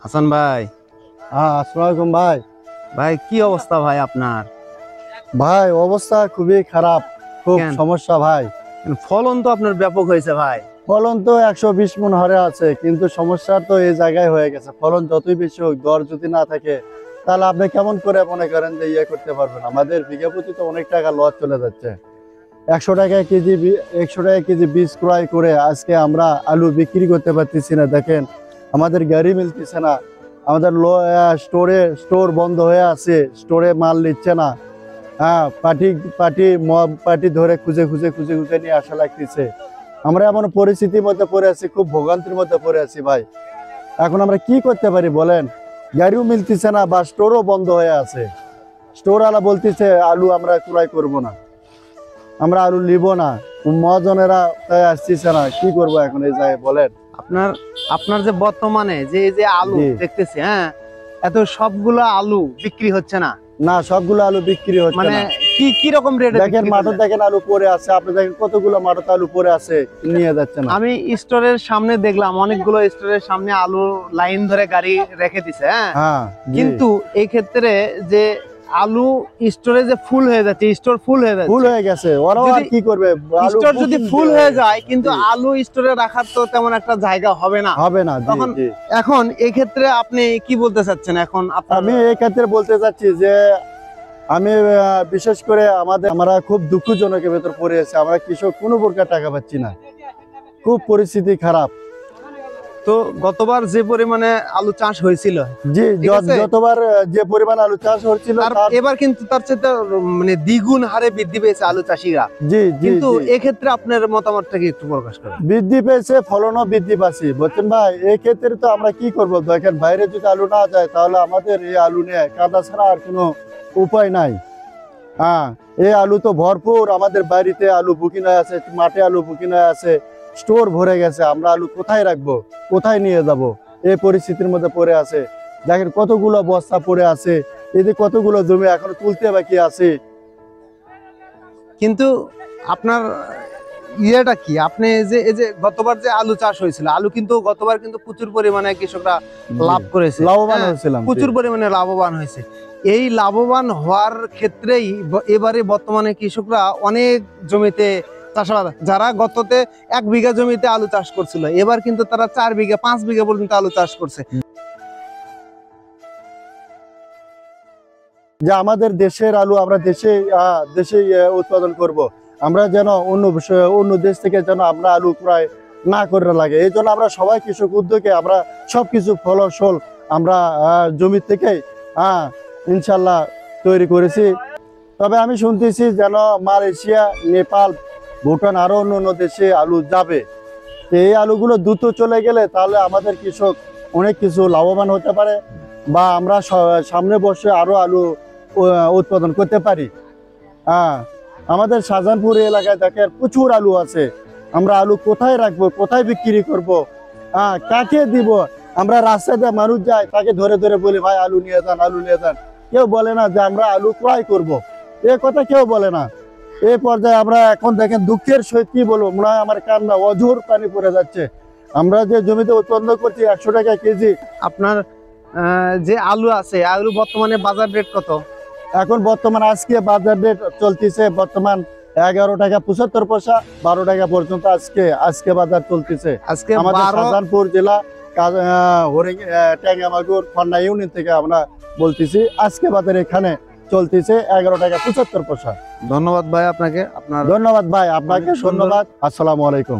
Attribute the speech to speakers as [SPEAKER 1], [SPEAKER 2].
[SPEAKER 1] হাসান ভাই।
[SPEAKER 2] হ্যাঁ, আসসালামু আলাইকুম ভাই।
[SPEAKER 1] ভাই কি অবস্থা ভাই আপনার?
[SPEAKER 2] ভাই অবস্থা খুবই খারাপ, খুব
[SPEAKER 1] কেন?
[SPEAKER 2] সমস্যা ভাই।
[SPEAKER 1] ফলন তো আপনার ব্যাপক হয়েছে ভাই।
[SPEAKER 2] ফলন তো 120 মণ হারে আছে, কিন্তু সমস্যা তো এই জায়গায় হয়ে গেছে। ফলন যতই বেশি হোক, দর যদি না থাকে তাহলে আপনি কেমন করে মনে করেন যে ইয়ে করতে পারবেন? আমাদের বিঘা প্রতি তো অনেক টাকা লস চলে যাচ্ছে। 100 টাকা কেজি 100 টাকা কেজি বীজ ক্রয় করে আজকে আমরা আলু বিক্রি করতে পারতেছি না। দেখেন আমাদের গাড়ি মিলতেছে না, আমাদের স্টোর বন্ধ হয়ে আছে, স্টোরে মাল নিচ্ছে না। হ্যাঁ, পার্টি ধরে খুঁজে খুঁজে খুঁজে খুঁজে নিয়ে আসা লাগতেছে। আমরা এমন পরিস্থিতির মধ্যে পড়ে আছি, খুব ভোগান্তির মধ্যে পড়ে আছি ভাই। এখন আমরা কি করতে পারি বলেন? গাড়িও মিলতেছে না বা স্টোরও বন্ধ হয়ে আছে। স্টোর আলা বলতেছে আলু আমরা ক্রয় করব না, আমরা আলু নিব না। মহাজনেরা তাই আসতেছে না, কি করবো এখন এই জায়গায় বলেন?
[SPEAKER 1] আপনার আপনার যে বর্তমানে যে এই যে আলু
[SPEAKER 2] জি।
[SPEAKER 1] দেখতেছি, হ্যাঁ, এত সবগুলো আলু বিক্রি হচ্ছে না,
[SPEAKER 2] না, সবগুলো আলু বিক্রি হচ্ছে
[SPEAKER 1] মানে
[SPEAKER 2] না।
[SPEAKER 1] কি রকম রেটে
[SPEAKER 2] দেখেন মাঠে দেখেন আলু পড়ে আছে, আপনি দেখেন কতগুলো মাঠে আলু পড়ে আছে, নিয়ে যাচ্ছে না।
[SPEAKER 1] আমি স্টোরের সামনে দেখলাম অনেকগুলো স্টোরের সামনে আলু লাইন ধরে গাড়ি রেখে দিছে, হ্যাঁ,
[SPEAKER 2] হ্যাঁ,
[SPEAKER 1] কিন্তু এই ক্ষেত্রে যে আলু স্টোরে যে ফুল হয়ে যাচ্ছে, স্টোর ফুল হয়ে যাচ্ছে,
[SPEAKER 2] ফুল হয়ে গেছে, ওরাও আর কি করবে? আলু
[SPEAKER 1] স্টোর যদি
[SPEAKER 2] booking
[SPEAKER 1] ফুল
[SPEAKER 2] দিয়ে
[SPEAKER 1] হয়ে যায়, কিন্তু
[SPEAKER 2] জি।
[SPEAKER 1] আলু স্টোরে রাখার তো তেমন একটা জায়গা হবে না।
[SPEAKER 2] হবে না। জি,
[SPEAKER 1] তখন
[SPEAKER 2] জি।
[SPEAKER 1] এখন এই ক্ষেত্রে আপনি কি বলতে চাচ্ছেন? এখন
[SPEAKER 2] আমি এই ক্ষেত্রে বলতে চাচ্ছি যে আমি বিশেষ করে আমরা খুব দুঃখজনকের ভেতর পড়ে আছি। আমরা কৃষক কোনো প্রকার টাকা পাচ্ছি না, খুব পরিস্থিতি খারাপ।
[SPEAKER 1] তো গতবার যে পরিমাণে আলু চাষ হয়েছিল,
[SPEAKER 2] জি,
[SPEAKER 1] ঠিক আছে?
[SPEAKER 2] যতবার যে পরিমাণ আলু চাষ হচ্ছিল
[SPEAKER 1] এবার কিন্তু তার চেয়ে মানে দ্বিগুণ হারে বৃদ্ধি পেয়েছে আলু চাষিরা।
[SPEAKER 2] জি, জি,
[SPEAKER 1] কিন্তু
[SPEAKER 2] জি।
[SPEAKER 1] এক্ষেত্রে আপনার মতামতটা কি একটু প্রকাশ করেন।
[SPEAKER 2] বৃদ্ধি পেয়েছে, ফলনও বৃদ্ধি পাচ্ছি, বুঝছেন ভাই। এই ক্ষেত্রে তো আমরা কি করবো? দেখেন বাইরে যদি আলু না যায় তাহলে আমাদের এই আলু নিয়ে কাদা ছাড়া আর কোনো উপায় নাই। হ্যাঁ, এই আলু তো ভরপুর, আমাদের বাড়িতে আলু বুকিং হয়ে আছে, মাঠে আলু বুকিং হয়ে আছে, স্টোর ভরে গেছে। আমরা আলু কোথায় রাখবো, কোথায় নিয়ে যাব? এই পরিস্থিতির মধ্যে পড়ে আছে। দেখেন কতগুলো বস্তা পড়ে আছে, এদিকে কতগুলো জমি এখনো তুলতে বাকি আছে।
[SPEAKER 1] কিন্তু আপনার ইয়েটা কি, আপনি এই যে গতবার যে আলু চাষ হয়েছিল, আলু কিন্তু গতবার কিন্তু প্রচুর পরিমাণে কৃষকরা লাভ করেছে,
[SPEAKER 2] লাভবান
[SPEAKER 1] হ্যাঁ,
[SPEAKER 2] হয়েছিলাম।
[SPEAKER 1] প্রচুর পরিমাণে লাভবান হয়েছে। এই লাভবান হওয়ার ক্ষেত্রেই এবারে বর্তমানে কৃষকরা অনেক জমিতে চাষাবাদ, যারা গততে 1 বিঘা জমিতে আলু চাষ করছিল, এবার কিন্তু তারা 4 বিঘা 5 বিঘা পর্যন্ত আলু চাষ করছে।
[SPEAKER 2] যে আমাদের দেশের আলু আমরা দেশে উৎপাদন করব। আমরা যেন অন্য দেশ থেকে যেন আমরা আলু ক্রয় না করে লাগে, এই জন্য আমরা সবাই কৃষক উদ্যোগে আমরা সবকিছু ফসল আমরা জমি থেকে ইনশাল্লাহ তৈরি করেছি। তবে আমি শুনতেছি যেন মালয়েশিয়া, নেপাল, ভুটান আরো অন্য দেশে আলু যাবে। তো এই আলুগুলো দ্রুত চলে গেলে তাহলে আমাদের কৃষক অনেক কিছু লাভবান হতে পারে, বা আমরা সামনে বসে আরো আলু উৎপাদন করতে পারি। হ্যাঁ, আমাদের শাহজাহানপুর এলাকায় দেখেন প্রচুর আলু আছে। আমরা আলু কোথায় রাখবো, কোথায় বিক্রি করব? কাকে দিব? আমরা রাস্তায় দিয়ে মানুষ যায়, তাকে ধরে ধরে বলি ভাই আলু নিয়ে যান, আলু নিয়ে যান। কেউ বলে না যে আমরা আলু ক্রয় করব, এ কথা কেউ বলে না। এই পর্যায়ে আমরা এখন দেখেন দুঃখের সহিত কি বলবো, মনে হয় আমার কান্না অঝোর পানি পড়ে যাচ্ছে। আমরা যে জমিতে উৎপন্ন করছি 100 টাকা কেজি।
[SPEAKER 1] আপনার যে আলু আছে, আলু বর্তমানে বাজার রেট কত?
[SPEAKER 2] এখন বর্তমান আজকে বাজার রেট চলতেছে বর্তমান 11 টাকা 75 পয়সা, 12 টাকা পর্যন্ত আজকে বাজার চলতেছে।
[SPEAKER 1] আজকে
[SPEAKER 2] আমাদের শাহজাহানপুর জেলা ট্যাঙ্গামাগুর খন্না ইউনিয়ন থেকে আমরা বলতেছি, আজকে বাজার এখানে চলতেছে 11 টাকা 75 পয়সা।
[SPEAKER 1] ধন্যবাদ ভাই আপনাকে।
[SPEAKER 2] ধন্যবাদ ভাই আপনাকে, ধন্যবাদ। আসসালামু আলাইকুম।